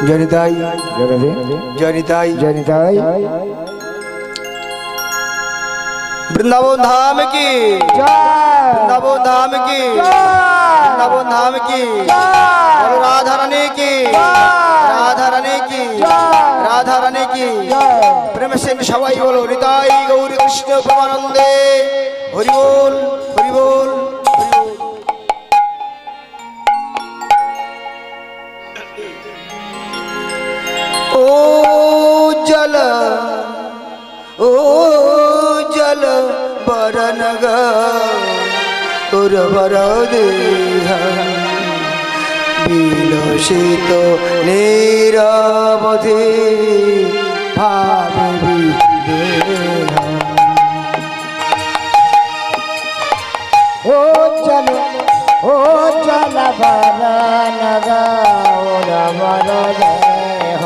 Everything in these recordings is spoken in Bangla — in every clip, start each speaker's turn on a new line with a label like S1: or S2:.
S1: জনিতাই জনিতাই জনিতাই वृंदावन धाम की वृंदावन धाम की वृंदावन धाम की राधा रानी की राधा रानी की राधा रानी की प्रेम से सबाई बोलो निताई गौरी कृष्ण परमानंदे हरि बोल हरि बोल ओ जल ओ जल बरनग तुर बर देह विलसित नीरवधि भावि देह
S2: ओ जल बरनग तुर बर देह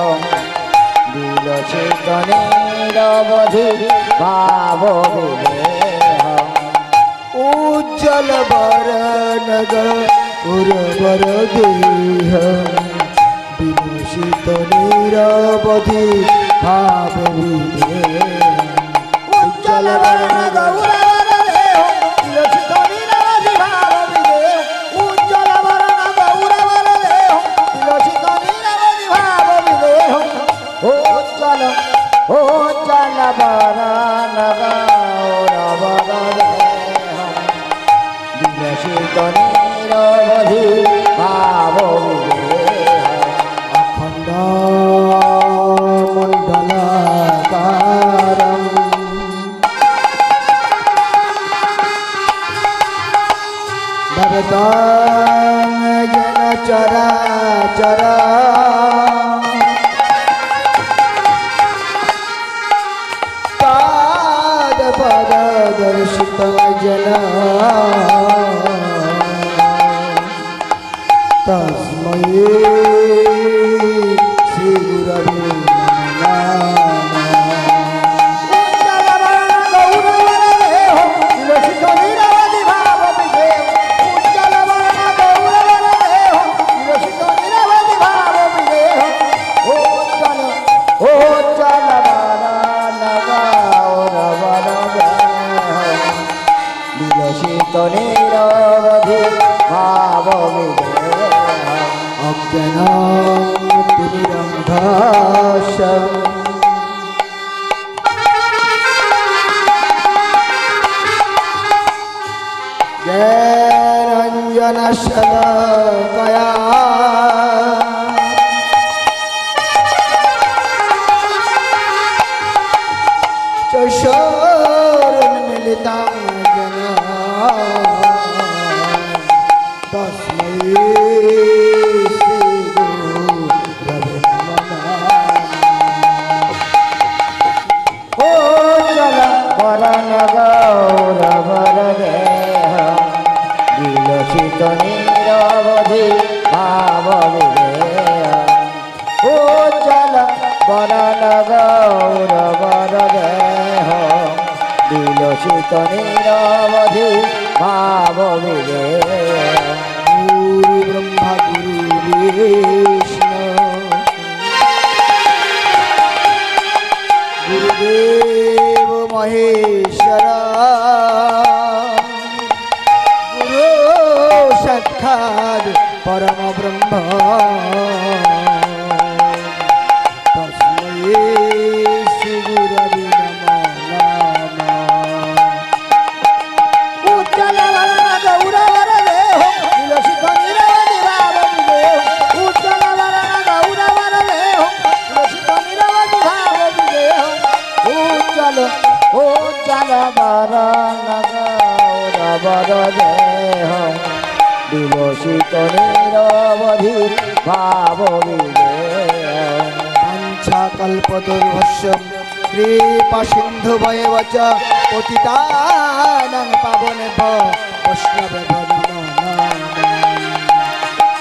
S2: विलसित नीरवधि भाव विदेह
S1: उज्जल बरनग उर्वर देह विलसित नीरवधि भाव विदेह
S2: उज्जल बरनग उर्वर देह विलसित नीरवधि भाव विदेह उज्जल बरनग उर्वर देह विलसित नीरवधि भाव विदेह उज्जल बरनग उर्वर देह विलसित नीरवधि भाव विदेह
S1: अखंड मंडलाकारं भवतां येन चराचरा दर्शित जना तस्मै श्री गुरवे नमः
S2: उज्जल बरनग उर्वर देह विलसित नीरवधि भाव विदेह उज्जल बरनग उर्वर देह विलसित नीरवधि भाव विदेह उज्जल बरनग उर्वर देह विलसित नीरवधि भाव विदेह
S1: अज्ञानं तिमिरन्धस्य ज्ञानाञ्जनशलाकया चक्षुरुन्मीलितं येन तस्मै श्रीगुरवे नमः
S2: उज्जल बरनग उर्वर देह विलसित नीरवधि भाव विदेह उज्जल बरनग उर्वर देह विलसित नीरवधि भाव विदेह
S1: गुरु ब्रह्मा गुरु विष्णु गुरुदेव महेश्वर गुरु साक्षात् परम ब्रह्म तस्मै श्री गुरवे नमः
S2: उज्जल बरनग उर्वर देह विलसित नीरवधि भाव विदेह उज्जल बरनग उर्वर देह विलसित नीरवधि भाव विदेह उज्जल बरनग उर्वर देह विलसित नीरवधि भाव विदेह
S1: पंचाकल्पतरुभ्यश्च कृपासिन्धुभ्येव च पतितानां पावनेभ्यो वैष्णवेभ्यो नमो नमः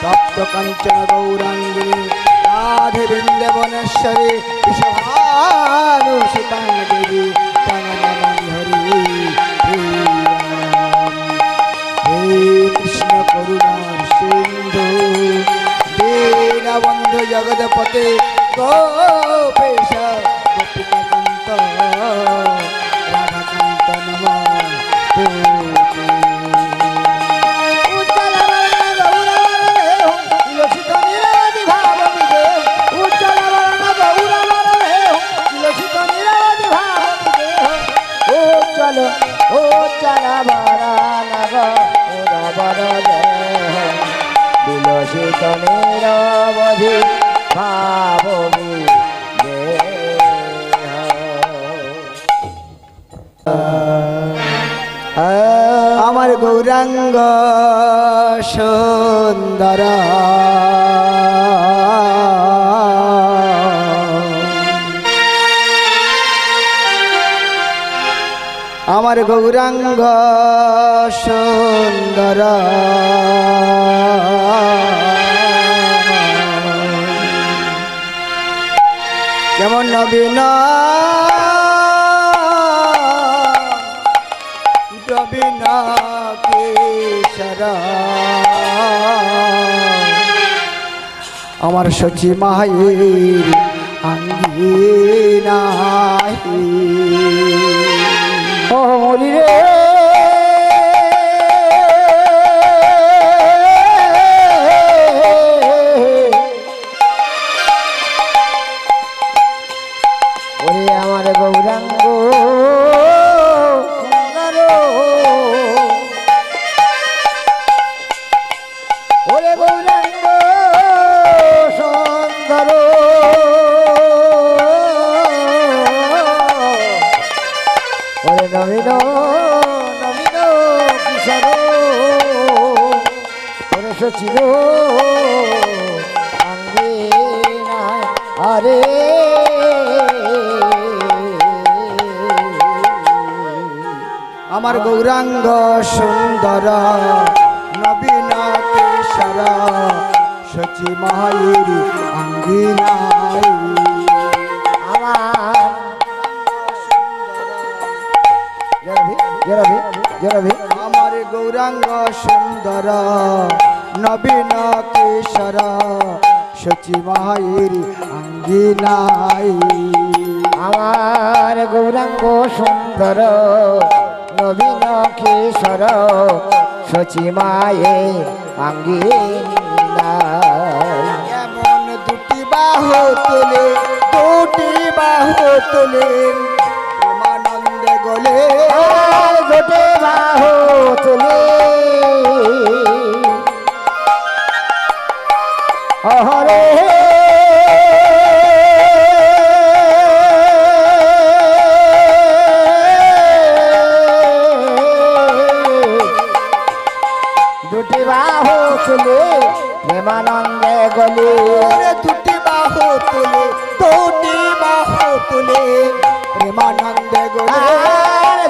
S1: तप्तकाञ्चन गौराङ्गी राधे वृन्दावनेश्वरी वृषभानुसुतां देवी तं नमामि हरि हे कृष्ण करुणा सिन्धु दीनबन्धु জগৎপতে গোপেশ গোপীকান্ত রাধাকান্ত নমস্তে
S2: উজ্জ্বল বরণ গৌরবরদেহ তিলসিত নিরবধি ভাববিদেহ উজ্জ্বল বরণ গৌরবরদেহ তিলসিত নিরবধি ভাববিদেহ উজ্জ্বল উজ্জ্বল বরণ গৌরবরদেহ তিলসিত নিরবধি ভাববিদেহ
S1: আমার গৌরাঙ্গ সুন্দর আমার গৌরাঙ্গ সুন্দর যেমন নবীন রবীনা কেশর আমার সচি মায়ের আঙ্গিনাহি
S2: ও মরি রে ওরে আমার গৌরাঙ্গ সুন্দর ওরে গৌরাঙ্গ সুন্দর ওরে নবীন নবীন কিশোর ওরে সচিব আঙ্গে নাই আরে
S1: আমার গৌরাঙ্গ সুন্দর নবীন কেশর সচি মায়ের আঙ্গিনাই
S2: আমার জরবি জরবি
S1: আমার গৌরাঙ্গ সুন্দর নবীন কেশর সচি মায়ের আঙ্গিনাই
S2: আমার গৌরাঙ্গ সুন্দর নবীন কিশোর সচি মায়ে আঙ্গিনা
S1: এমন দুটি বাহু তোলে প্রেমানন্দে গলে
S2: গোটে বাহু তুলে হরে দুটি বাহু তুলে প্রেমানন্দে গলে
S1: দুটি বাহু তোলে প্রেমানন্দে গলে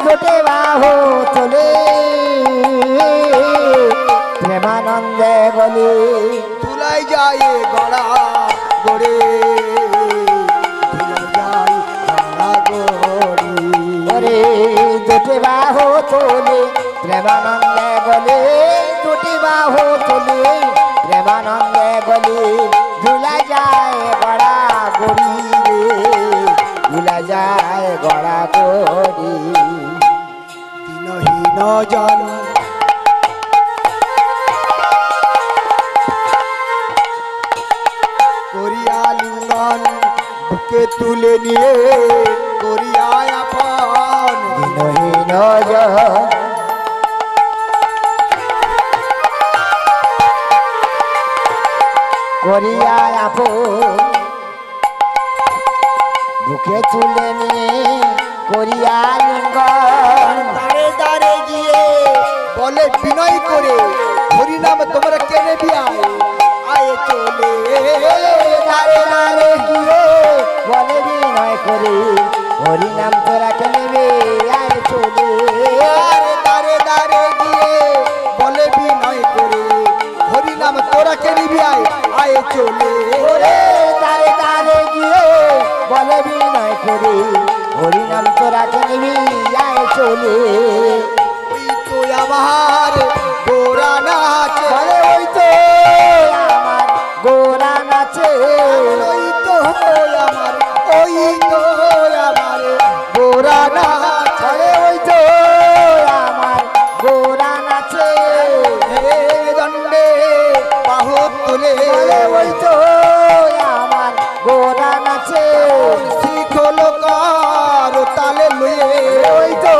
S2: দুটি বাহু তুলে প্রেমানন্দে গলে
S1: তুলাই যায় গড়া গড়ে তুলাই যায় গড়া গড়ি
S2: ওরে দুটি বাহু তুলে প্রেমানন্দে গলে দুটি বাহু তুলে প্রেমানন্দে গলে ঝুলা যায় গড়া গড়ি রে ঝুলা যায় গড়া গড়ি
S1: দিনহীন জন করিয়া লিঙ্গন বুকে তুলে নিয়ে করিয়া আপন
S2: দিনহীন করিয়া আপো বুকে তুলে নিয়ে করিয়া লিঙ্গন
S1: দাঁড়ে দাঁড়ে গিয়ে বলে বিনয় করে হরিনাম তোমরা কেনে বিয়ায় আয়ে চলে
S2: দাঁড়ে দাঁড়ে গিয়ে বলে বিনয় করে হরিনাম তোরা কেনবে আয় চলে
S1: দাঁড়ে দাঁড়ে গিয়ে বলে বিনয় করে হরিনাম তোরা কেনে বিয়ায় আয়ে চলে
S2: দাঁড়ে দাঁড়ে গিয়ে বলে বিনয় করে হরিনাম তোরা কেনবি আয় চলে
S1: ওই তো আমার গোরা নাচে
S2: বলে ওই তো আমার গোরা নাচে
S1: ওই তো আমার গোরা নাচ,
S2: আরে ওই তো আমার গোরা নাচে,
S1: হে দণ্ডে বাহু তুলে,
S2: আরে ওই তো আমার গোরা নাচে,
S1: শিখল কার তালে লুয়ে,
S2: ওই তো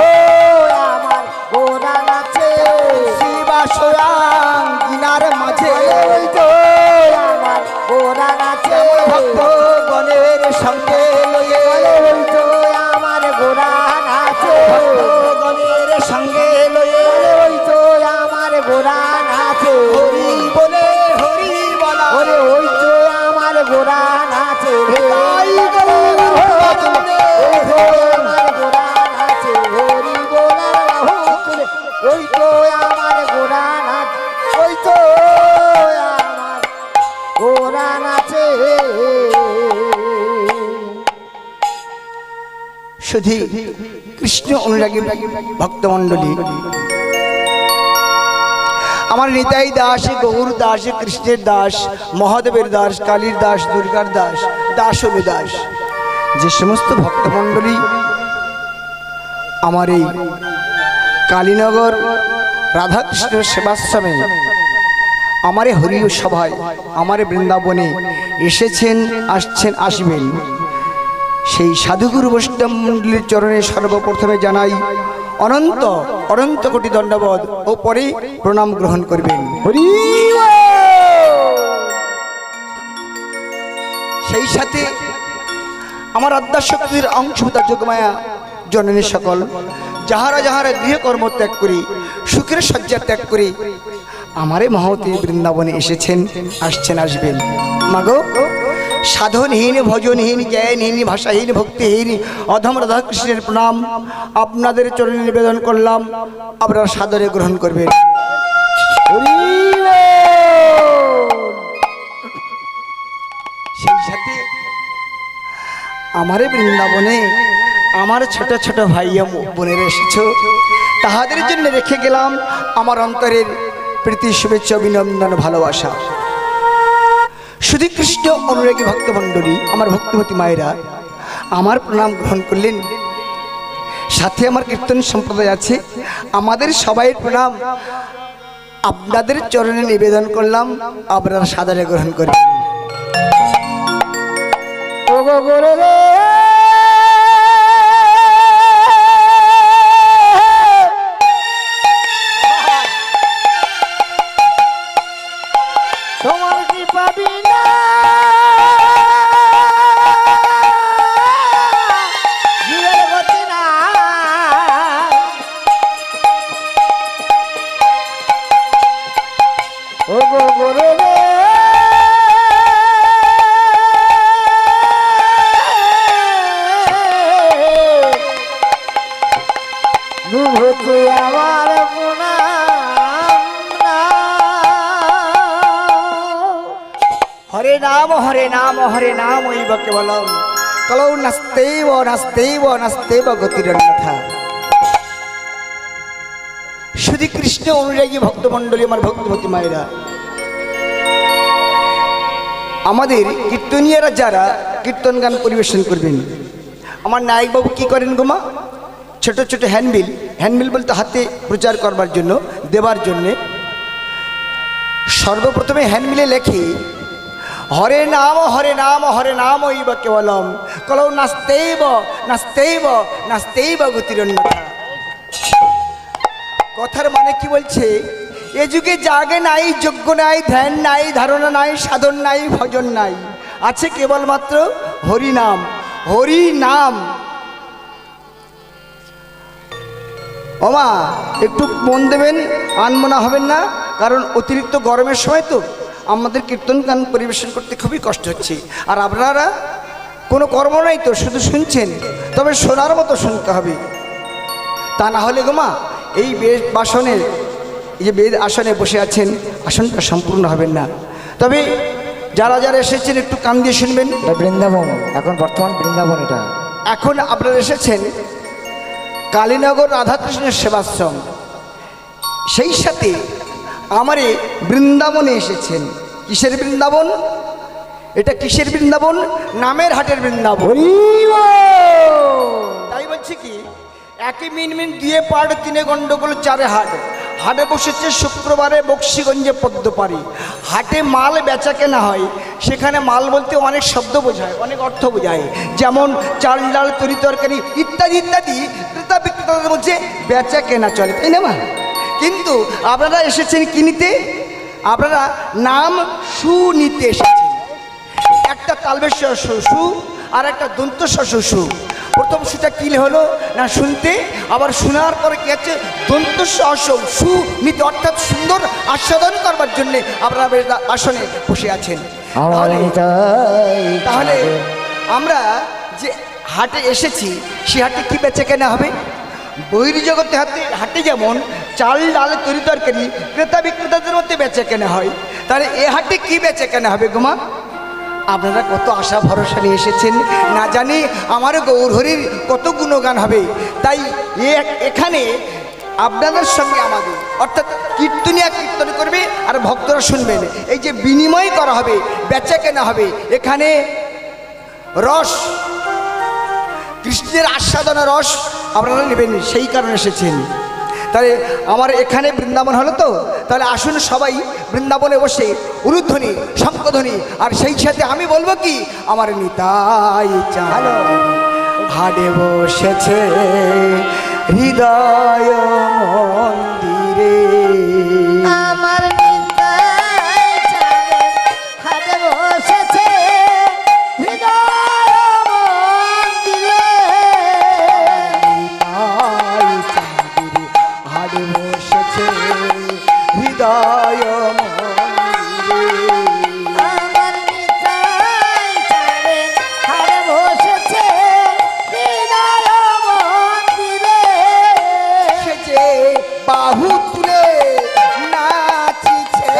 S2: আমার গোরা নাচে,
S1: শিবাশয়াং গিনার মাঝে,
S2: ওই তো আমার গোরা নাচে,
S1: ভক্ত গণের সঙ্গে লয়ে,
S2: ওই তো আমার গোরা নাচে,
S1: গণের সঙ্গে লয়ে,
S2: ওই তো আমার গোরা নাচে,
S1: হরি বলে হরি বলা,
S2: ওরে ওই তো আমার গোরা নাচে,
S1: তাই গেলে
S2: ওই তো আমার গোরা নাচে, হরি বলার বাহু তুলে, ওই তো আমার গোরা নাচ, ওই তো আমার গোরা নাচে।
S1: শুধু কৃষ্ণ অনুরাগী ভক্তমণ্ডলী, আমার নিতাই দাস, গৌর দাস, কৃষ্ণের দাস, মহাদেবের দাস, কালীর দাস, দুর্গার দাস, দাস অনুদাস, যে সমস্ত ভক্তমণ্ডলী আমার এই কালীনগর রাধাকৃষ্ণ সেবাশ্রমে, আমার এই হরিও সভায়, আমার এই বৃন্দাবনে এসেছেন, আসছেন, আসবেন, সেই সাধুগুরু বৈষ্ণব মণ্ডলীর চরণে সর্বপ্রথমে জানাই অনন্ত অনন্ত কোটি দণ্ডবোধ ও পরে প্রণাম গ্রহণ করবেন।
S2: হরি
S1: সেই সাথে আমার আদ্যাশক্তির অংশভূতা যোগমায়া জননী সকল, যাহারা যাহারা গৃহকর্ম ত্যাগ করি, সুখের শয্যা ত্যাগ করি আমারে মহতী বৃন্দাবনে এসেছেন, আসছেন, আসবেন। মাগো, সাধনহীন, ভজনহীন, জ্ঞানহীন, ভাষাহীন, ভক্তিহীন অধম রাধাকৃষ্ণের প্রণাম আপনাদের চরণে নিবেদন করলাম, আপনারা সাদরে গ্রহণ করবেন। সেই সাথে আমারে বৃন্দাবনে আমার ছোট ছোট ভাইয়া বোনেরা এসেছ, তাহাদের জন্য রেখে গেলাম আমার অন্তরের প্রীতি, শুভেচ্ছা, অভিনন্দন, ভালোবাসা। শুধু কৃষ্ণ অনুরাগী ভক্তমণ্ডলী, আমার ভক্তিমতী মায়েরা আমার প্রণাম গ্রহণ করলেন। সাথে আমার কীর্তন সম্প্রদায় আছে, আমাদের সবাই প্রণাম আপনাদের চরণে নিবেদন করলাম, আপনারা সাদরে গ্রহণ করবেন।
S2: তোমার কৃপা বিনা জীবের গতি নাই, ও গো গুরু রে, নুভূতি আমার
S1: হরে নাম হরে নাম হরে নাম ওইব কেবলম কলৌ নাস্তেব নাস্তেব নাস্তেব গতিরন্যথা। শুধু কৃষ্ণ অনুরাগী ভক্তমণ্ডলী, আমার ভক্তিমতী মায়েরা, আমাদের কীর্তনীয়রা যারা কীর্তন গান পরিবেশন করবেন, আমার নায়কবাবু কি করেন গোমা, ছোট ছোট হ্যান্ডবিল, হ্যান্ডবিল বলতে হাতে প্রচার করবার জন্য, দেবার জন্যে সর্বপ্রথমে হ্যান্ডবিলে লেখে হরে নাম হরে নাম হরে নাম ওইব কেবলম কলৌ নাস্তেব নাস্তেব নাস্তেব গতিরন্যথা। কথার মানে কি বলছে, এ যুগে জাগে নাই, যোগ্য নাই, ধ্যান নাই, ধারণা নাই, সাধন নাই, ভজন নাই, আছে কেবলমাত্র হরি নাম। হরি নাম। ওমা একটু মন দেবেন, আনমনা হবেন না, কারণ অতিরিক্ত গরমের সময় তো আমাদের কীর্তন গান পরিবেশন করতে খুবই কষ্ট হচ্ছে। আর আপনারা কোনো কর্ম নাই তো, শুধু শুনছেন, তবে শোনার মতো শুনতে হবে, তা না হলে গোমা এই বেদ বাসনে, এই যে বেদ আসনে বসে আছেন, আসনটা সম্পূর্ণ হবেন না। তবে যারা যারা এসেছেন একটু কান দিয়ে শুনবেন।
S2: বৃন্দাবন, এখন বর্তমান বৃন্দাবন এটা।
S1: এখন আপনারা এসেছেন কালীনগর রাধাকৃষ্ণের সেবাশ্রম, সেই সাথে আমারে বৃন্দাবনে এসেছেন। কিসের বৃন্দাবন? এটা কিসের বৃন্দাবন? নামের হাটের বৃন্দাবন।
S2: হরি বল।
S1: তাই বলছি কি, একই মিনমিন দুয়ে পাড়, তিনে গন্ডগোল, চারে হাট। হাটে বসেছে শুক্রবারে বক্সিগঞ্জে পদ্মপাড়ি। হাটে মাল বেচা কেনা হয়। সেখানে মাল বলতে অনেক শব্দ বোঝায়, অনেক অর্থ বোঝায়, যেমন চাল ডাল তরি তরকারি ইত্যাদি ইত্যাদি। ক্রেতা বিক্রেতাদের মধ্যে বেচা কেনা চলে, তাই না মা? কিন্তু আপনারা এসেছেন কি নিতে? আপনারা নাম সু নিতে এসেছেন। একটা তালবেশ সু আর একটা দন্ত সু। প্রথম সুটা কি হলো না শুনতে, আবার শোনার পরে কি আছে দন্ত সু নিতে, অর্থাৎ সুন্দর আস্বাদন করবার জন্যে আপনারা আসনে বসে আছেন। তাহলে আমরা যে হাটে এসেছি, সে হাটে কি বেচে কেনা হবে? বহির্জগতে হাটে যেমন চাল ডাল তরি তরকারি ক্রেতা বিক্রেতাদের মধ্যে বেচে কেনা হয়, তাহলে এ হাটে কি বেচে কেনা হবে গোমা? আপনারা কত আশা ভরসা নিয়ে এসেছেন, না জানি আমার গৌরহরির কত গুণগান হবে। তাই এখানে আপনাদের সঙ্গে আমাদের, অর্থাৎ কীর্তনিয়া কীর্তন করবে আর ভক্তরা শুনবেন, এই যে বিনিময় করা হবে, বেচা কেনা হবে। এখানে রস, কৃষ্ণের আস্বাদনা রস আপনারা নেবেন, সেই কারণে এসেছেন। তাহলে আমার এখানে বৃন্দাবন হলো তো, তাহলে আসুন সবাই বৃন্দাবনে বসে উলুধ্বনি শঙ্খধ্বনি, আর সেই সাথে আমি বলবো কি, আমার নিতাই চাল হাটে বসেছে হৃদয় মন্দিরে।
S2: আমার নিতাই চাঁদে হাটে বসেছে হৃদয় মন্দিরে।
S1: নিতাই চাঁদের হাটে বসেছে হৃদয় মন্দিরে।
S2: আমার নিতাই চাঁদে হাটে বসেছে হৃদয় মন্দিরে।
S1: সে যে বাহু তুলে নাচিছে,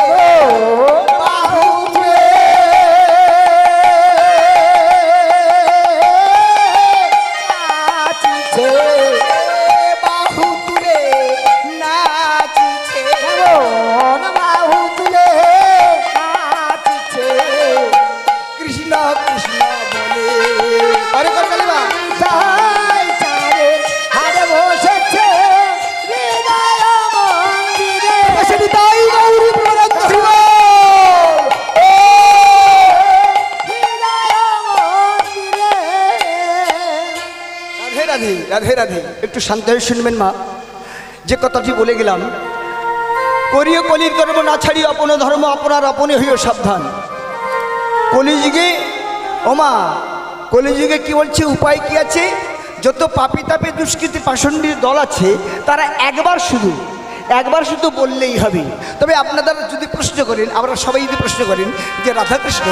S1: বাহু তুলে নাচিছে, বাহু তুলে নাচিছে,
S2: বাহু তুলে
S1: নাচিছে, কৃষ্ণ কৃষ্ণ বলে। আরে কলিবা
S2: নিতাই চাঁদে হাটে বসেছে হৃদয় মন্দিরে।
S1: নিতাই গৌরী প্রণত শিব।
S2: হৃদয় মন্দিরে।
S1: রাধে রাধে রাধে রাধে। একটু শান্ত হয়ে শুনবেন মা, যে কথাটি বলে গেলাম, করিও কলির কর্ম না ছাড়ি আপন ধর্ম আপনার আপনে হইও সাবধান। কলিযুগে ওমা, কলিযুগে কি বলছে, উপায় কি আছে? যত পাপি তাপে দুষ্কৃতি পাষণ্ডীর দল আছে, তারা একবার শুধু বললেই হবে। তবে আপনারা যদি প্রশ্ন করেন, আমরা সবাই যদি প্রশ্ন করেন যে রাধাকৃষ্ণ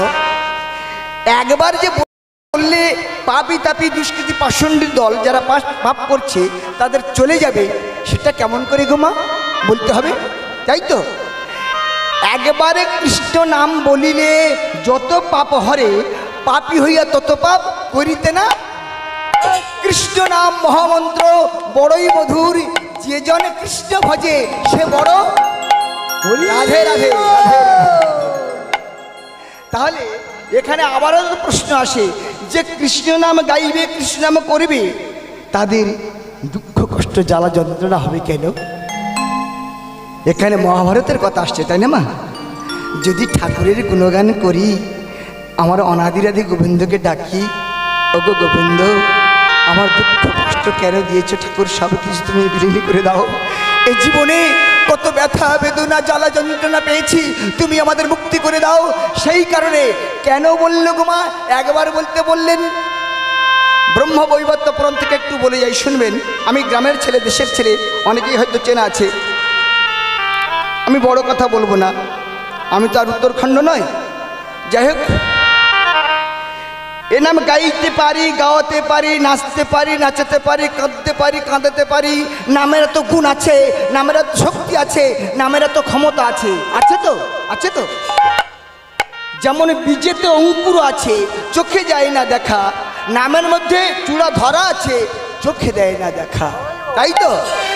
S1: একবার যে বললে পাপি তাপি দুষ্কৃতি পাষণ্ডীর দল যারা পাপ করছে তাদের চলে যাবে, সেটা কেমন করে গোমা বলতে হবে? তাই তো, একবারে কৃষ্ণ নাম বলিলে যত পাপ হরে, পাপী হইয়া তত পাপ করিতে না। কৃষ্ণ নাম মহামন্ত্র বড়ই মধুর, যে জন কৃষ্ণ ভজে সে বড়। রাধে রাধে রাধে। তাহলে এখানে আবারও প্রশ্ন আসে যে কৃষ্ণ নাম গাইবে, কৃষ্ণ নাম করবে, তাদের দুঃখ কষ্ট জ্বালা যন্ত্রণা হবে কেন? এখানে মহাভারতের কথা আসছে, তাই না মা? যদি ঠাকুরের গুণগান করি, আমার অনাদিরাদি গোবিন্দকে ডাকি, ওগো গোবিন্দ আমার দুঃখ কষ্ট কেন দিয়েছো ঠাকুর, সব কিছু তুমি বিলীন করে দাও। এই জীবনে কত ব্যথা বেদনা জ্বালা যন্ত্রণা পেয়েছি, তুমি আমাদের মুক্তি করে দাও। সেই কারণে কেন বললো গোমা, একবার বলতে বললেন। ব্রহ্ম বৈবর্ত পুরাণ থেকে একটু বলে যাই, শুনবেন। আমি গ্রামের ছেলে, দেশের ছেলে, অনেকেই হয়তো চেনা আছে। আমি বড় কথা বলবো না, আমি তো আর উত্তরখণ্ড নয়। যাই হোক, এ নাম গাইতে পারি, গাওয়াতে পারি, নাচতে পারি, নাচাতে পারি, কাঁদতে পারি, কাঁদাতে পারি। নামের এত গুণ আছে, নামের এত শক্তি আছে, নামের এত ক্ষমতা আছে। আছে তো, আছে তো। যেমন বীজেতে অঙ্কুর আছে, চোখে যায় না দেখা, নামের মধ্যে চূড়া ধরা আছে, চোখে দেয় না দেখা। তাই তো,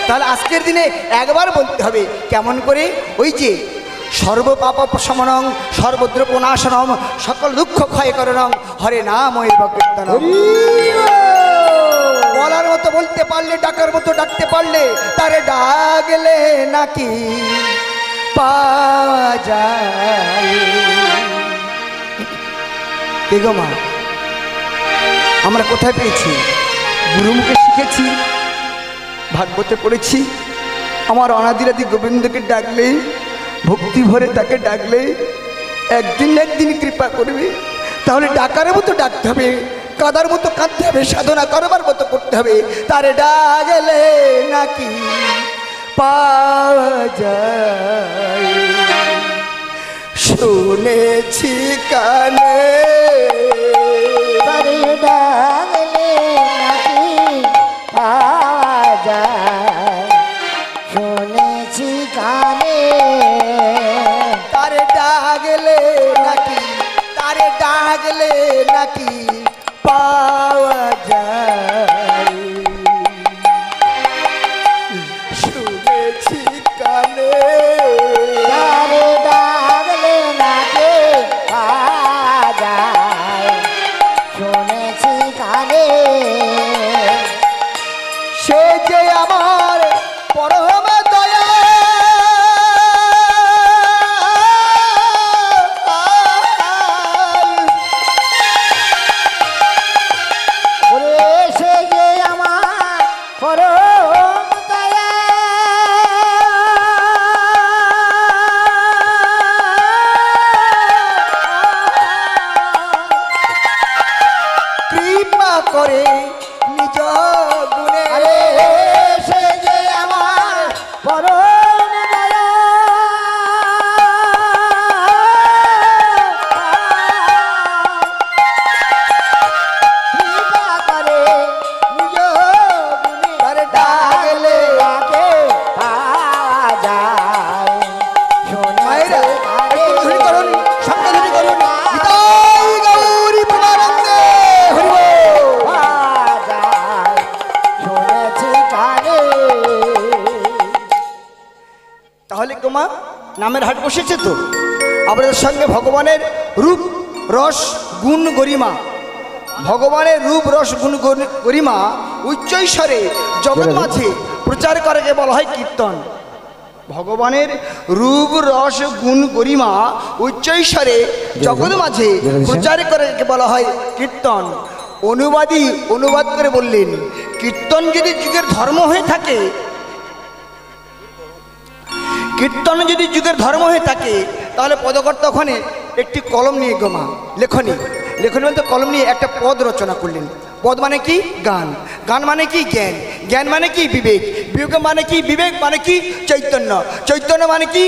S1: তাহলে আজকের দিনে একবার বলতে হবে। কেমন করে? ওই যে সর্বপাপশমনং সর্বদ্রবনাশনম সকল দুঃখ ক্ষয়করণং হরে নামৈব কীর্তনম। বলার মতো বলতে পারলে, ডাকার মতো ডাকতে পারলে, তারে ডাকলে নাকি পাওয়া যায়। কে গো মা, আমরা কোথায় পেয়েছি? গুরুমুখে শিখেছি, ভাগবতে পড়েছি। আমার অনাদিরাদি গোবিন্দকে ডাকলে, ভক্তি ভরে তাকে ডাকলে একদিন না একদিন কৃপা করবে। তাহলে ডাকার মতো ডাকতে হবে, কাদার মতো কাঁদতে হবে, সাধনা করবার মতো করতে হবে। তারে ডাকলে নাকি পাওয়া যায়। শুনেছি কানে
S2: তারে ডাকলে নাকি পাওয়া যায়, শুনেছি কানে।
S1: তারে ডাকলে নাকি, তারে ডাকলে নাকি পাওয়া যায়। শুনেছি কানে
S2: তারে ডাকলে নাকি পাওয়া যায়, শুনেছি কানে।
S1: সে যে আমার পরম দয়া,
S2: ওরে সে যে আমার পরম দয়া,
S1: কৃপা করে নিজ গুণে।
S2: আরে সে যে আমার পরম দয়া, কৃপা করে নিজ গুণে।
S1: তারে ডাকলে
S2: ডাকে পাওয়া যায়,
S1: মায়েরা
S2: শুনেছি কানে।
S1: একটু ধ্বনি করুন, সঙ্গে ধ্বনি করুন। নিতাই গৌরী প্রেমানন্দে হরি বল।
S2: পাওয়া যায়, শুনেছি কানে।
S1: তাহলে তোমা নামের হাট বসেছে তো, আপনাদের সঙ্গে ভগবানের রূপ রস গুণ গরিমা, ভগবানের রূপ রস গুণ গরিমা উচ্চৈস্বরে জগৎ মাঝে প্রচার করাকে বলা হয় কীর্তন। ভগবানের রূপ রস গুণ গরিমা উচ্চৈস্বরে জগৎ মাঝে প্রচার করাকে বলা হয় কীর্তন। অনুবাদী অনুবাদ করে বললেন, কীর্তন যদি যুগের ধর্ম হয়ে থাকে, কীর্তন যদি যুগের ধর্ম হয়ে থাকে, তাহলে পদকর্তা ওখানে একটি কলম নিয়ে গোমা লেখনী, লেখনী বলতে কলম নিয়ে একটা পদ রচনা করলেন। পদ মানে কি? গান। গান মানে কি? জ্ঞান। জ্ঞান মানে কি? বিবেক। বিবেক মানে কি? বিবেক মানে কি? চৈতন্য। চৈতন্য মানে কি?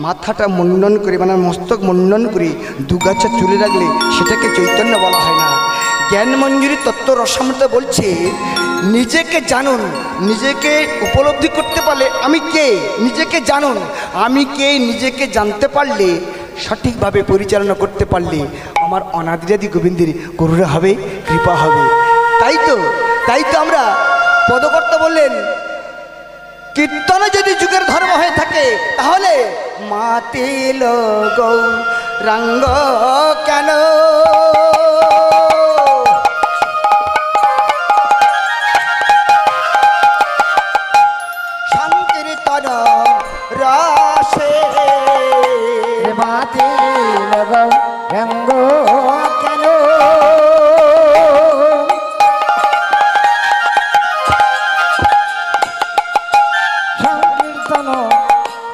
S1: মাথাটা মুন্ডন করে, মানে মস্তক মুন্ডন করে দুগাছা চুলে রাখলে সেটাকে চৈতন্য বলা হয় না। জ্ঞান মঞ্জুরি তত্ত্ব রসামৃত বলছে, নিজেকে জানুন, নিজেকে উপলব্ধি করতে পারলে আমি কে, নিজেকে জানুন। আমি কে নিজেকে জানতে পারলে, সঠিকভাবে পরিচালনা করতে পারলে আমার অনাদিরাদি গোবিন্দের করুণা হবে, কৃপা হবে। তাই তো আমরা পদকর্তা বললেন, কীর্তন যদি যুগের ধর্ম হয়ে থাকে, তাহলে মাতিল গৌরাঙ্গ কেন? সংকীর্তন রাসে
S2: মাতিল গৌরাঙ্গ কেন? সংকীর্তন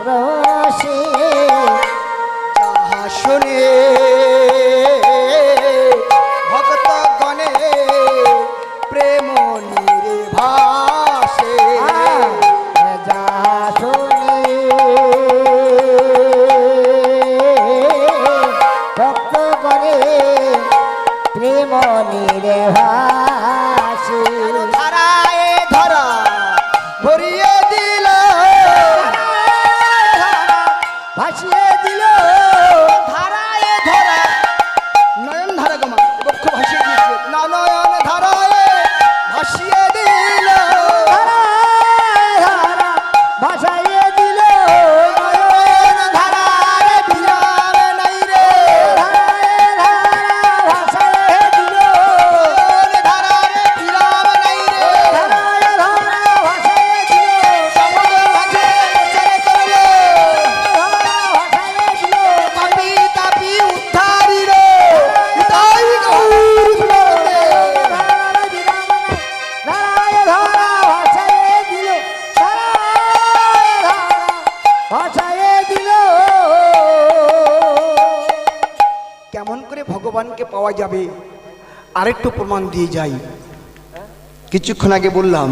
S2: রসে
S1: যাহা শুনে ভক্ত গণে প্রেম নির্ভাসে।
S2: যা শুনে ভক্ত করে প্রেম নির্ভাসে।
S1: ধারায় ধরা ভরিয়ে দিল,
S2: ভাসিয়ে দিল
S1: ধারায় ধরা, নয়ন ধারা গমা বক্ষ ভাসিয়ে দিয়েছে না, নয়ন ধারায় ভাসিয়ে দিল,
S2: ভাসাইয়ে দিল
S1: নয়ন ধারা পাওয়া যাবে। আরেকটু প্রমাণ দিয়ে যাই। কিছুক্ষণ আগে বললাম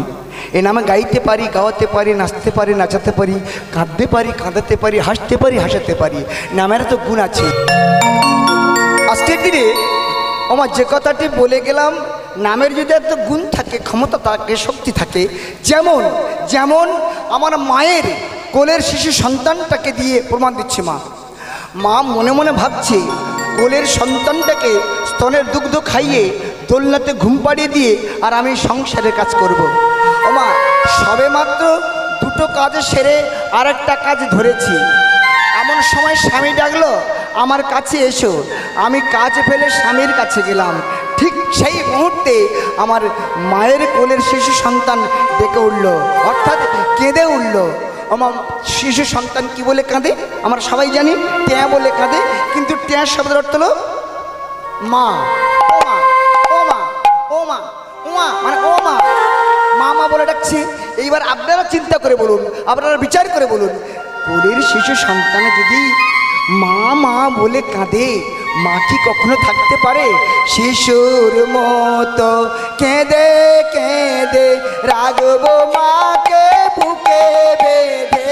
S1: এ নামে গাইতে পারি, গাওয়াতে পারি, নাচতে পারি, নাচাতে পারি, কাঁদতে পারি, কাঁদাতে পারি, হাসতে পারি, হাসাতে পারি। নামের তো গুণ আছে। আজকের দিনে আমার যে কথাটি বলে গেলাম, নামের যদি এত গুণ থাকে, ক্ষমতা থাকে, শক্তি থাকে, যেমন যেমন আমার মায়ের কোলের শিশু সন্তানটাকে দিয়ে প্রমাণ দিচ্ছে। মা মনে মনে ভাবছে কোলের সন্তানটাকে স্তনের দুগ্ধ খাইয়ে দোলনাতে ঘুম পাড়িয়ে দিয়ে আর আমি সংসারের কাজ করব। ও মা, সবে মাত্র দুটো কাজ সেরে আর একটা কাজ ধরেছি। এমন সময় স্বামী ডাকলো, আমার কাছে এসো। আমি কাজ ফেলে স্বামীর কাছে গেলাম। ঠিক সেই মুহূর্তে আমার মায়ের কোলের শিশু সন্তান ডেকে উঠল, অর্থাৎ কেঁদে উঠল। আমার শিশু সন্তান কি বলে কাঁদে আমরা সবাই জানি, ট্যাঁ বলে কাঁদে। কিন্তু ট্যাঁ শব্দের অর্থ হলো মা। ও মা, ও মা, ও মা, ও মা, মানে ও মা, মা মা বলে ডাকছি। এইবার আপনারা চিন্তা করে বলুন, আপনারা বিচার করে বলুন, কোলের শিশু সন্তানে যদি মা মা বলে কাঁদে, মা কি কখনো থাকতে পারে? শিশুর মতো কেঁদে কেঁদে রাখবো মাকে বুকে বেঁধে।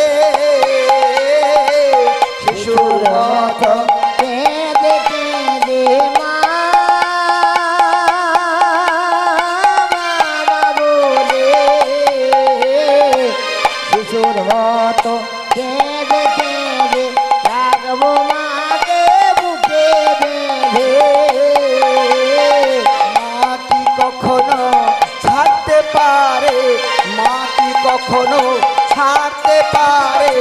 S1: শিশুর মতো
S2: কেঁদে কেঁদে মা বলে, শিশুর মতো কেঁদে কেঁদে রাখবো মাকে বুকে বেঁধে।
S1: মা কি কখনো ছাড়তে পারে, মা কি কখনো ছাড়তে পারে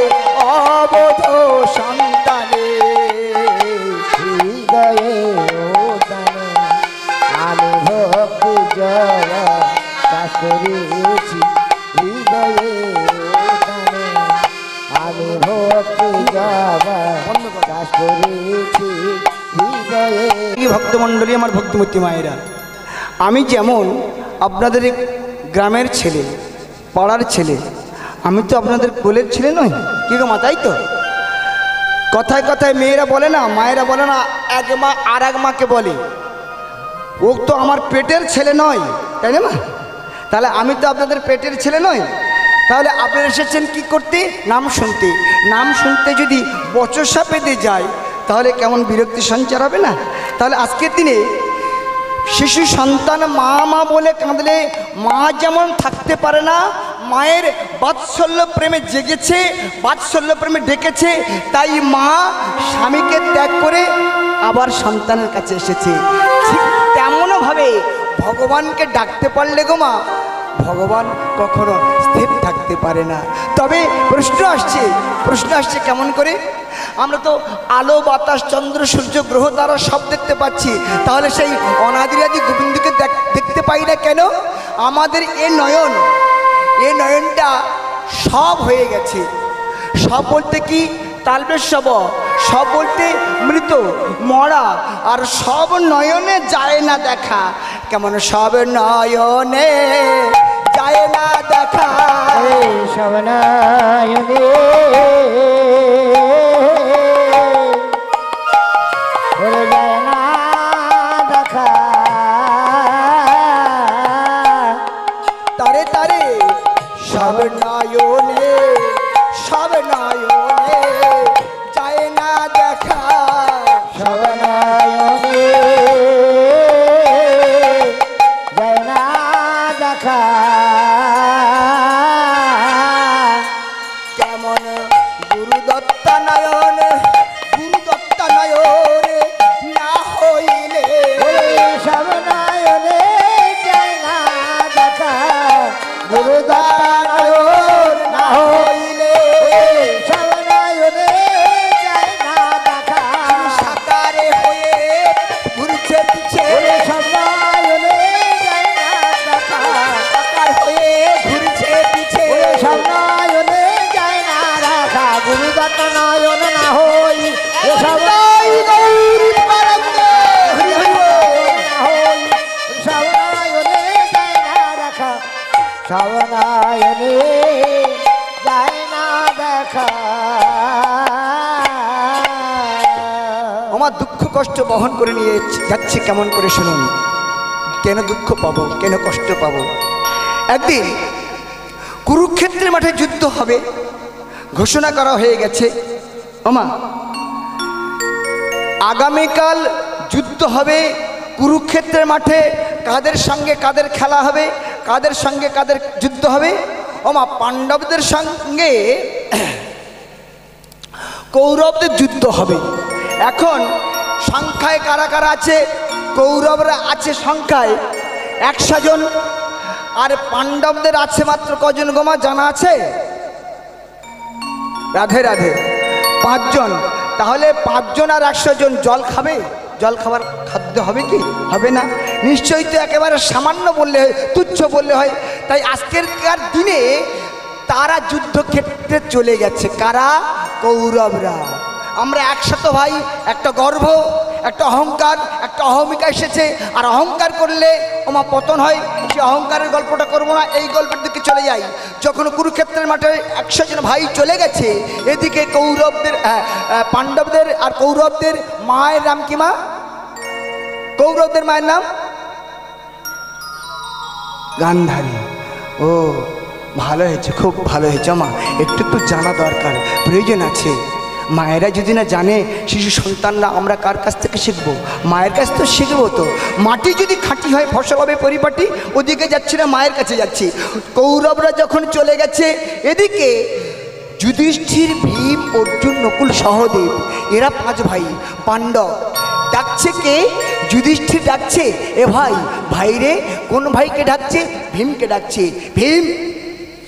S1: অবোধ সন্তানে?
S2: হৃদয়ে ওদানে আমি ভক্তি জয় চাষ করেছি। হৃদয়ে ওদানে আমি ভক্তি জয় চাষ করেছি। হৃদয়ে
S1: ভক্তমণ্ডলী, আমার ভক্তিমূর্তি মায়েরা, আমি যেমন আপনাদের এই গ্রামের ছেলে, পাড়ার ছেলে, আমি তো আপনাদের কোলের ছেলে নই। কি গো মা, তাই তো? কথায় কথায় মেয়েরা বলে না, মায়েরা বলে না, এক মা আর এক মাকে বলে, ও তো আমার পেটের ছেলে নয়, তাই না মা? তাহলে আমি তো আপনাদের পেটের ছেলে নই। তাহলে আপনারা এসেছেন কি করতে? নাম শুনতে। নাম শুনতে যদি বচসা পেতে যায়, তাহলে কেমন বিরক্তি সঞ্চার হবে না? তাহলে আজকের দিনে শিশু সন্তান মা মা বলে কাঁদলে মা যেমন থাকতে পারে না, মায়ের বাৎসল্য প্রেমে জেগেছে, বাৎসল্য প্রেমে ডেকেছে, তাই মা স্বামীকে ত্যাগ করে আবার সন্তানের কাছে এসেছে। ঠিক তেমনভাবে ভগবানকে ডাকতে পারলে গো মা, ভগবান কখনো স্থির থাকতে পারে না। তবে প্রশ্ন আসছে কেমন করে? আমরা তো আলো বাতাস চন্দ্র সূর্য গ্রহ তারা সব দেখতে পাচ্ছি, তাহলে সেই অনাদিরাদি গোবিন্দকে দেখতে পাই না কেন? আমাদের এ নয়নটা সব হয়ে গেছে। সব বলতে কি? তালবেশ সব বলতে মৃত মরা, আর সব নয়নে যায় না দেখা। কেমন সব নয়নে যায় না দেখা,
S2: সব নয়নে ভরে যায় না দেখা।
S1: তারে তারে সব নয়নে যায় না দেখা।
S2: সব নয়নে যায় না দেখা।
S1: কেমন গুরুদত্তা নয়ন না হইলে,
S2: সব নয়নে যায় না দেখা। গুরুদান না হইলে সব নয়নে যায় না দেখা।
S1: সাকারে হয়ে ঘুরছে পিছে,
S2: সব নয়নে যায় না দেখা।
S1: সাকার হয়ে ঘুরছে পিছে।
S2: সব নয়নে যায় না দেখা। গুরুদান নয়ন না হই সব সব নয়নে যায় না দেখা।
S1: ওমা দুঃখ কষ্ট বহন করে নিয়ে যাচ্ছে কেমন করে শুনুন। কেন দুঃখ পাবো, কেন কষ্ট পাবো? একদিন কুরুক্ষেত্রের মাঠে যুদ্ধ হবে, ঘোষণা করা হয়ে গেছে। ওমা, আগামীকাল যুদ্ধ হবে কুরুক্ষেত্রের মাঠে। কাদের সঙ্গে কাদের খেলা হবে, কাদের সঙ্গে কাদের যুদ্ধ হবে? ওমা, পাণ্ডবদের সঙ্গে কৌরবদের যুদ্ধ হবে। এখন সংখ্যায় কারা কারা আছে? কৌরবরা আছে সংখ্যায় 100 জন, আর পাণ্ডবদের আছে মাত্র কজন গোমা জানা আছে? রাধে রাধে, 5 জন। তাহলে 5 জন আর 100 জন জল খাবে? জল খাবার খাদ্য হবে কি? হবে না। নিশ্চয়ই তো একেবারে সামান্য বললে হয়, তুচ্ছ বললে হয়। তাই আজকেরকার দিনে তারা যুদ্ধক্ষেত্রে চলে গেছে। কারা? কৌরবরা। আমরা একসাথে ভাই, একটা গর্ব, একটা অহংকার, একটা অহমিকা এসেছে। আর অহংকার করলে ওমা পতন হয়। সে অহংকারের গল্পটা করবো না, এই গল্পের দিকে চলে যাই। যখন কুরুক্ষেত্রের মাঠে 100 জন ভাই চলে গেছে, এদিকে কৌরবদের পাণ্ডবদের আর কৌরবদের মায়ের নাম কি মা? কৌরবদের মায়ের নাম গান্ধারী। ও ভালো হয়েছে, খুব ভালো হয়েছে মা, একটু একটু জানা দরকার, প্রয়োজন আছে। মায়েরা যদি না জানে, শিশু সন্তানরা আমরা কার কাছ থেকে শিখবো? মায়ের কাছ তো শিখবো। তো মাটি যদি খাঁটি হয়, ফসল হবে পরিপাটি। ওদিকে যাচ্ছি না, মায়ের কাছে যাচ্ছি। কৌরবরা যখন চলে গেছে, এদিকে যুধিষ্ঠির, ভীম, অর্জুন, নকুল, সহদেব, এরা 5 ভাই পাণ্ডব। ডাকছে কে? যুধিষ্ঠির ডাকছে, এ ভাই, ভাইরে। কোন ভাইকে ডাকছে? ভীমকে ডাকছে। ভীম,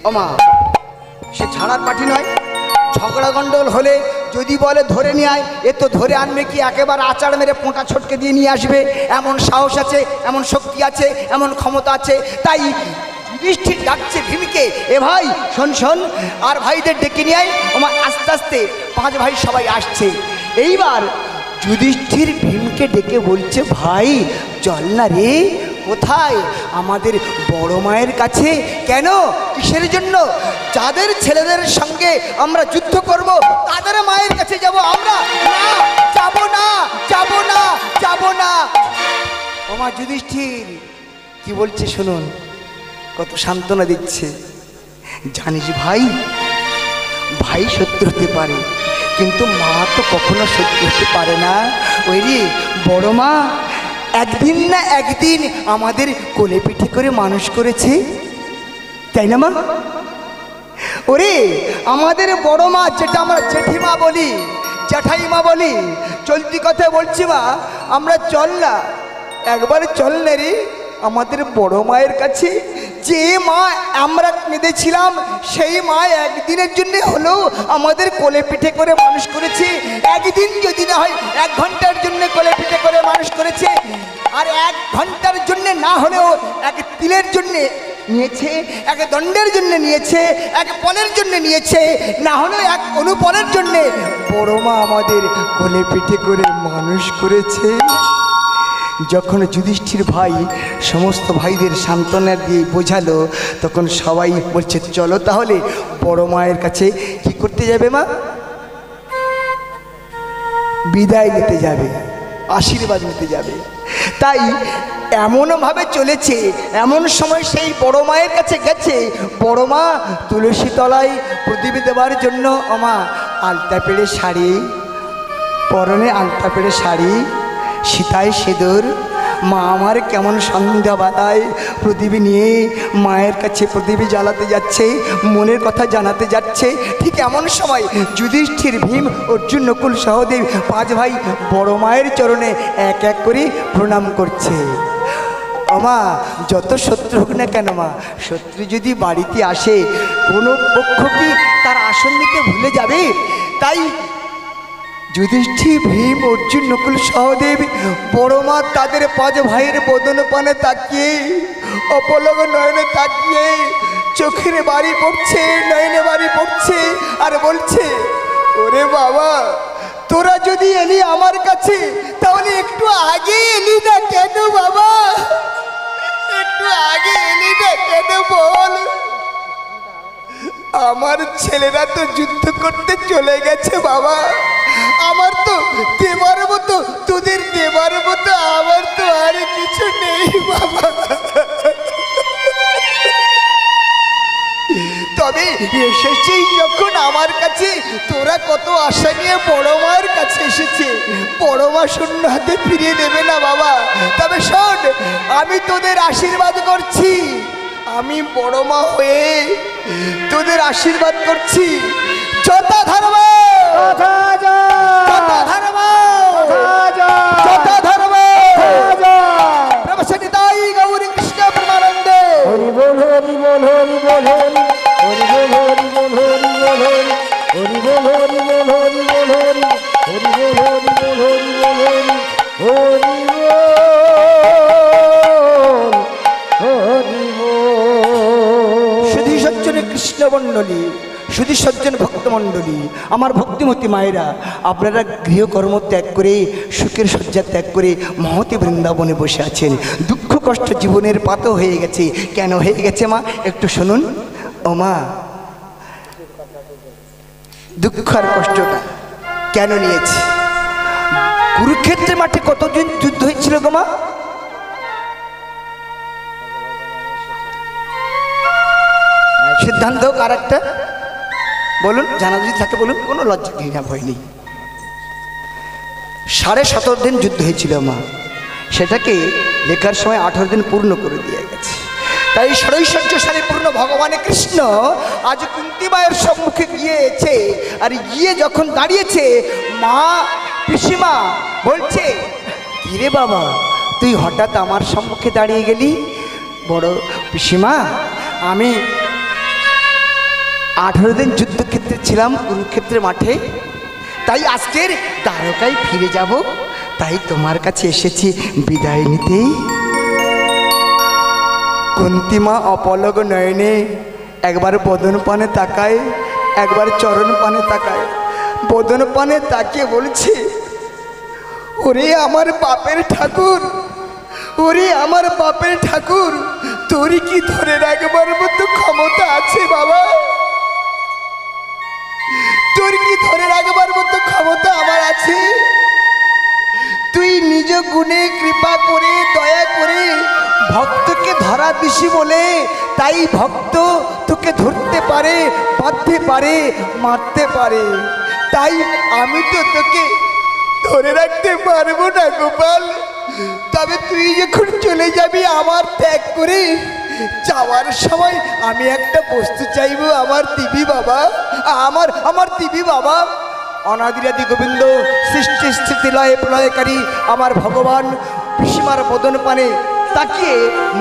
S1: ওমা, সে ছাড়ার পাঠি নয়। ঝগড়া গন্ডল হলে যদি বলে ধরে নিয়ে আয়, এ তো ধরে আনবে কি, একেবারে আচার মেরে পোঁটা ছটকে দিয়ে নিয়ে আসবে। এমন সাহস আছে, এমন শক্তি আছে, এমন ক্ষমতা আছে। তাই যুধিষ্ঠির ডাকছে ভীমকে, এ ভাই শোন শোন, আর ভাইদের ডেকে নিয়ে আয়। আমার আস্তে আস্তে 5 ভাই সবাই আসছে। এইবার যুধিষ্ঠির ভীমকে ডেকে বলছে, ভাই চল না রে। কোথায়? আমাদের বড় মায়ের কাছে। কেন? কিসের জন্য? যাদের ছেলেদের সঙ্গে আমরা যুদ্ধ করব, তাদের মায়ের কাছে যাব আমরা। না, যাব না, যাব না, যাব না। ওমা, যুধিষ্ঠির কি বলছে শুনুন, কত সান্ত্বনা দিচ্ছে। জানিস ভাই, ভাই শত্রু হতে পারে, কিন্তু মা তো কখনো শত্রু হতে পারে না। ওই রে বড় মা একদিন না একদিন আমাদের কোলে পিঠে করে মানুষ করেছে, তাই না মা? ওরে আমাদের বড় মা, যেটা আমরা জেঠিমা বলি, জ্যাঠাইমা বলি, চলতি কথায় বলছি মা, আমরা চল না, একবার চল না রে আমাদের বড় মায়ের কাছে। যে মা আমরা কেঁদেছিলাম, সেই মা একদিনের জন্য হলেও আমাদের কোলে পিঠে করে মানুষ করেছে। একদিন যদি না হয় 1 ঘন্টার জন্য কোলে পিঠে করে মানুষ করেছে। আর 1 ঘন্টার জন্য না হলেও 1 তিলের জন্য নিয়েছে, 1 দণ্ডের জন্য নিয়েছে, 1 পলের জন্য নিয়েছে, না হলেও 1 অনুপলের জন্য বড় মা আমাদের কোলে পিঠে করে মানুষ করেছে। যখন যুধিষ্ঠির ভাই সমস্ত ভাইদের সান্ত্বনা দিয়ে বোঝালো, তখন সবাই বলছে চলো তাহলে বড় মায়ের কাছে। কি করতে যাবে মা? বিদায় নিতে যাবে, আশীর্বাদ নিতে যাবে। তাই এমনভাবে চলেছে, এমন সময় সেই বড় মায়ের কাছে গেছে। বড় মা তুলসী তলায় প্রদীপ দেওয়ার জন্য আমা আলতা পেড়ে শাড়ি, পরনে আলতা পেড়ে শাড়ি, সীতায় সিঁদুর। মা আমার কেমন সন্ধ্যা বাতায় প্রদীপ নিয়ে মায়ের কাছে প্রদীপ জ্বালাতে যাচ্ছে, মনের কথা জানাতে যাচ্ছে। ঠিক এমন সময় যুধিষ্ঠির, ভীম, অর্জুন, নকুল, সহদেব 5 ভাই বড় মায়ের চরণে এক এক করে প্রণাম করছে। মা যত শত্রু হোক না কেন মা, শত্রু যদি বাড়িতে আসে, কোনো পক্ষ কি তার আসন নিতে ভুলে যাবে? তাই যুধিষ্ঠির, ভীম, অর্জুন, নকুল, সহদেব বড় মা তাদের 5 ভাইয়ের বদন পানে তাকিয়ে, অপলক নয়নে তাকিয়ে, চোখের বাড়ি পড়ছে, নয়নে বাড়ি পড়ছে, আর বলছে, ওরে বাবা তোরা যদি এলি আমার কাছে, তাহলে একটু আগে এলি না কেন বাবা? একটু আগে এলি না কেন বল? আমার ছেলেরা তো যুদ্ধ করতে চলে গেছে বাবা, আমার তো দেবার মতো, তোদের দেবার মতো আমার তো আর কিছু নেই বাবা। তবে এসেছেই যখন আমার কাছে, তোরা কত আশা নিয়ে বড় মার কাছে এসেছে, বড় মা শূন্য হাতে ফিরিয়ে দেবে না বাবা। তবে শোন, আমি তোদের আশীর্বাদ করছি, আমি বড় মা হয়ে তোদের আশীর্বাদ করছি। যথা ধর্ম যথা ধর্ম যথা ধর্ম প্রভুসনিতাই গৌরী কৃষ্ণ প্রেমানন্দে।
S2: হরি বল হরি বল হরি বল হরি হরি বল হরি বল হরি বল হরি হরি বল হরি বল হরি বল হরি হরি বল হরি বল হরি বল হরি হরি বল।
S1: সুধী সজ্জন কৃষ্ণ মণ্ডলী, সুধী সজ্জন ভক্তমণ্ডলী, আমার ভক্তিমতী মায়েরা, আপনারা গৃহকর্ম ত্যাগ করে, সুখের শয্যা ত্যাগ করে মহতী বৃন্দাবনে বসে আছেন। দুঃখ কষ্ট জীবনের পাত হয়ে গেছে। কেন হয়ে গেছে মা, একটু শুনুন। ও মা, দুঃখ আর কষ্টটা কেন নিয়েছি? কুরুক্ষেত্রের মাঠে কতদিন যুদ্ধ হয়েছিল গো মা? সিদ্ধান্ত কার একটা বলুন, জানা যদি থাকে বলুন, কোনো লজ্জা ঘৃণা ভয় নেই। 17.5 দিন যুদ্ধ হয়েছিল মা, সেটাকে লেখার সময় 18 দিন পূর্ণ করে দিয়ে গেছে। তাই ষড়ৈশ্বর্যশালী পূর্ণ ভগবান কৃষ্ণ আজ কুন্তী মায়ের সম্মুখে গিয়েছে। আর গিয়ে যখন দাঁড়িয়েছে, মা পিসিমা বলছে, কিরে বাবা তুই হঠাৎ আমার সম্মুখে দাঁড়িয়ে গেলি? বড় পিসিমা, আমি 18 দিন যুদ্ধক্ষেত্রে ছিলাম, কুরুক্ষেত্রের মাঠে, তাই আজকের দ্বারকায় ফিরে যাব, তাই তোমার কাছে এসেছি বিদায় নিতেই। কুন্তিমা অপলক নয়নে একবার বদন পানে তাকায়, একবার চরণ পানে তাকায়। বদন পানে তাকিয়ে বলছে, ওরে আমার বাপের ঠাকুর, ওরে আমার বাপের ঠাকুর, তোর কি ধরে রাখবার মতো ক্ষমতা আছে বাবা? তোর কি ধরে রাখবার মতো ক্ষমতা আমার আছে? তুই নিজ গুণে কৃপা করে দয়া করে ভক্তকে ধরা দিসি বলে, তাই ভক্ত তোকে ধরতে পারে, বাঁধতে পারে, মারতে পারে। তাই আমি তো তোকে ধরে রাখতে পারবো না গোপাল। তবে তুই যখন চলে যাবি আমার ত্যাগ করে, যাওয়ার সময় আমি একটা বস্তু চাইবো, আমার দিবি বাবা, আমার দিবি বাবা। অনাদিরাদি গোবিন্দ সৃষ্টি স্থিতি লয় প্রলয়কারী আমার ভগবান পিসিমার বদন পানে তাকিয়ে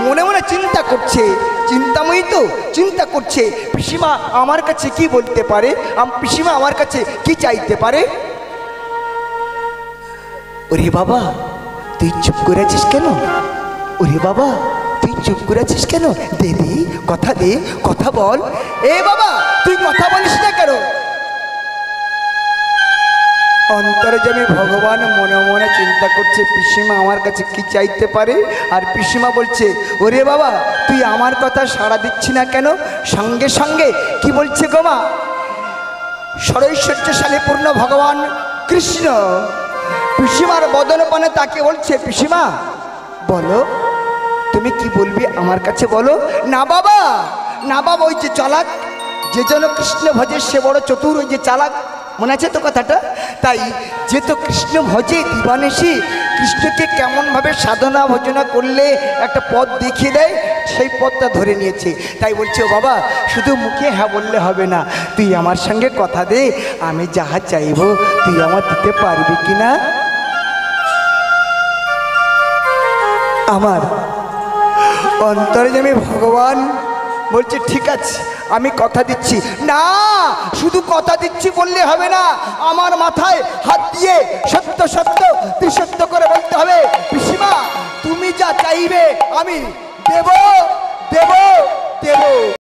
S1: মনে মনে চিন্তা করছে, চিন্তাময়ী তো চিন্তা করছে, পিসিমা আমার কাছে কি বলতে পারে, পিসিমা আমার কাছে কি চাইতে পারে। ওরে বাবা তুই চুপ করে আছিস কেন? ওরে বাবা তুই চুপ করে আছিস কেন? দে দে কথা, দে কথা বল। এ বাবা তুই কথা বলিস না কেন? অন্তর্যামী ভগবান মনে মনে চিন্তা করছে, পিসিমা আমার কাছে কি চাইতে পারে। আর পিসিমা বলছে, ওরে বাবা তুই আমার কথা সাড়া দিচ্ছি না কেন? সঙ্গে সঙ্গে কি বলছে গো মা? ষড়ৈশ্বর্যশালী পূর্ণ ভগবান কৃষ্ণ পিসিমার বদন পানে তাকে বলছে, পিসিমা বলো তুমি কি বলবি আমার কাছে বলো। না বাবা, না বাবা, ওই যে চালাক, যে যেন কৃষ্ণ ভজে সে বড় চতুর, ওই যে চালাক, মনে আছে তো কথাটা? তাই যে তো কৃষ্ণ ভজে দিবানিশি, কৃষ্ণকে কেমনভাবে সাধনা ভজনা করলে একটা পথ দেখিয়ে দেয়, সেই পথটা ধরে নিয়েছে। তাই বলছে, ও বাবা শুধু মুখে হ্যাঁ বললে হবে না, তুই আমার সঙ্গে কথা দে, আমি যাহা চাইব তুই আমার দিতে পারবি কি না? আমার অন্তর্যামী ভগবান বলছে, ঠিক আছে আমি কথা দিচ্ছি। না শুধু কথা দিচ্ছি বললে হবে না, আমার মাথায় হাত দিয়ে সত্য সত্য ত্রিসত্য করে বলতে হবে, পিসিমা তুমি যা চাইবে আমি দেব।